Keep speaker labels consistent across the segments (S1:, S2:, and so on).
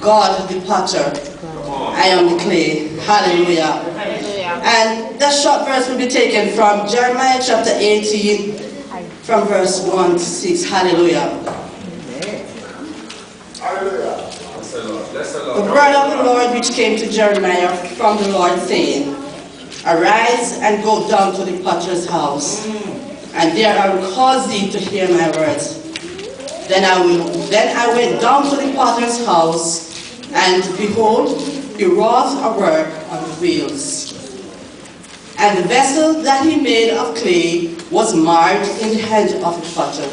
S1: God the potter, I am the clay. Hallelujah. And that short verse will be taken from Jeremiah chapter 18, from verse 1 to 6. Hallelujah.
S2: Hallelujah.
S1: The word of the Lord which came to Jeremiah from the Lord, saying, Arise and go down to the potter's house, and there I will cause thee to hear my words. Then I went down to the potter's house, and behold, he wrought a work on the wheels. And the vessel that he made of clay was marred in the hand of the potter.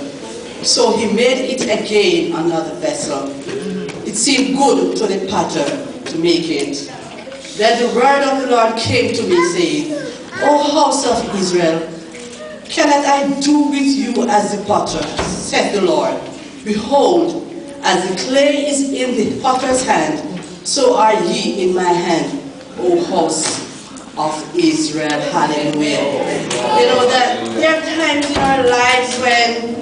S1: So he made it again another vessel. It seemed good to the potter to make it. Then the word of the Lord came to me, saying, O house of Israel, cannot I do with you as the potter, saith the Lord? Behold, as the clay is in the potter's hand, so are ye in my hand, O house of Israel. Hallelujah. You know that there are times in our lives when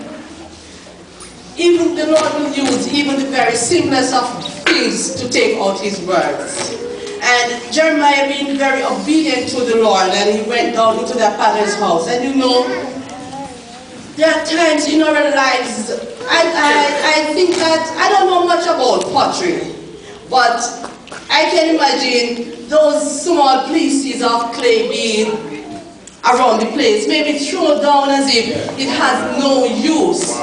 S1: even the Lord will use even the very simplest of things to take out his words. And Jeremiah being very obedient to the Lord, and he went down into the potter's house. And you know, there are times in our lives, I think that I don't know much about pottery, but I can imagine those small pieces of clay being around the place, maybe thrown down as if it has no use.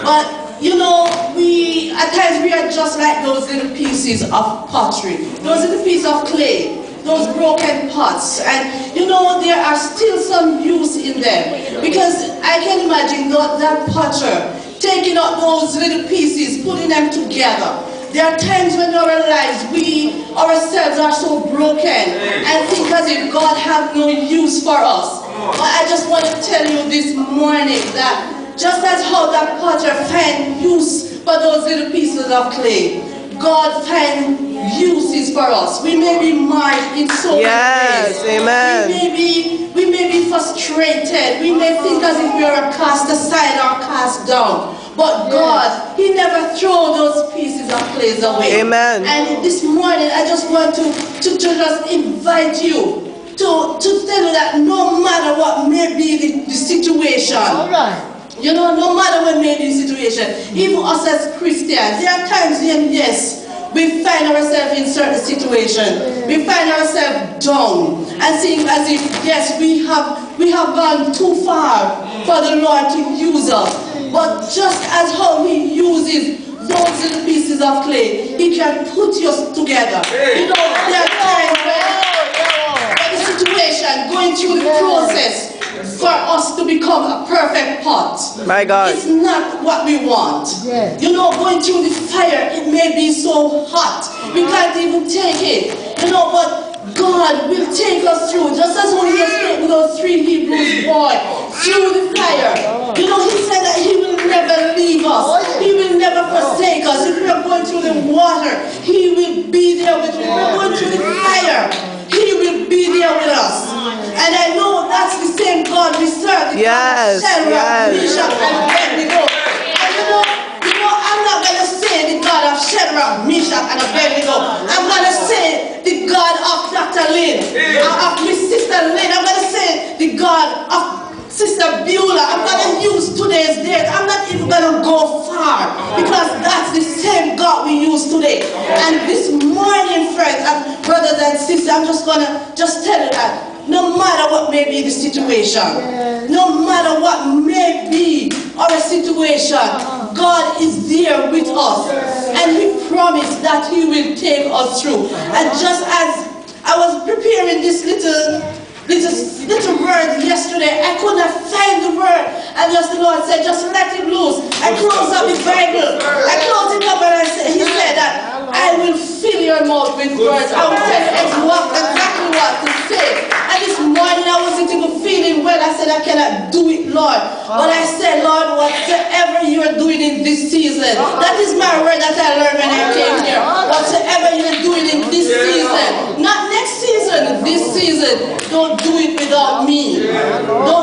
S1: But you know, at times we are just like those little pieces of pottery, those little pieces of clay, those broken pots. And you know, there are still some use in them, because I can imagine that potter taking out those little pieces, putting them together. There are times when in our lives we ourselves are so broken and think as if God has no use for us. But I just want to tell you this morning that just as how that potter find use for those little pieces of clay, God find uses for us. We may be marred in so many ways.
S3: Amen.
S1: We may be frustrated. We may think as if we are cast aside or cast down. But God, he never throw those pieces of clay away.
S3: Amen.
S1: And this morning, I just want to just invite you to tell you that no matter what may be the situation,
S4: All right.
S1: you know, no matter what may be the situation, even us as Christians, there are times when, yes, we find ourselves in certain situations. We find ourselves down and think as if, yes, we have gone too far for the Lord to use us. But just as how he uses those little pieces of clay, he can put us together. You know, there are times when the situation, going through the process, for us to become a perfect pot.
S3: My God.
S1: It's not what we want.
S4: Yes.
S1: You know, going through the fire, it may be so hot. We can't even take it. You know, but God will take us through. Just as when he has taken those 3 Hebrews boys through the fire. You know, he said that he will never leave us. He will never forsake us. If we are going through the water, he will be there with us. If we are going through the fire, he will be there with us. And I know that's the same God we serve.
S3: Yes,
S1: Shadrach, Meshach, and Abednego. And you know, I'm not going to say the God of Shadrach, Meshach, and Abednego. I'm going to say the God of Dr. Lynn, of Miss Sister Lynn. I'm going to say the God of Sister Beulah. I'm going to use today's date. I'm not even going to go far, because that's the same God we use today. And this morning, friends and brothers and sisters, I'm just going to tell you that no matter what may be the situation, no matter what may be our situation, God is there with us. And he promised that he will take us through. And just as I was preparing this little word yesterday, I could not find the word. And just the Lord said, just let it loose. I closed up the Bible. I closed it up and he said that I will fill your mouth with words. I will tell you exactly what to say. And this morning I wasn't even feeling well. I said, I cannot do it, Lord. But I said, Lord, whatever you are doing in this season, that is my word that I learned when I came here. Whatever you are doing in this season, not next season, this season, don't do it without me. Don't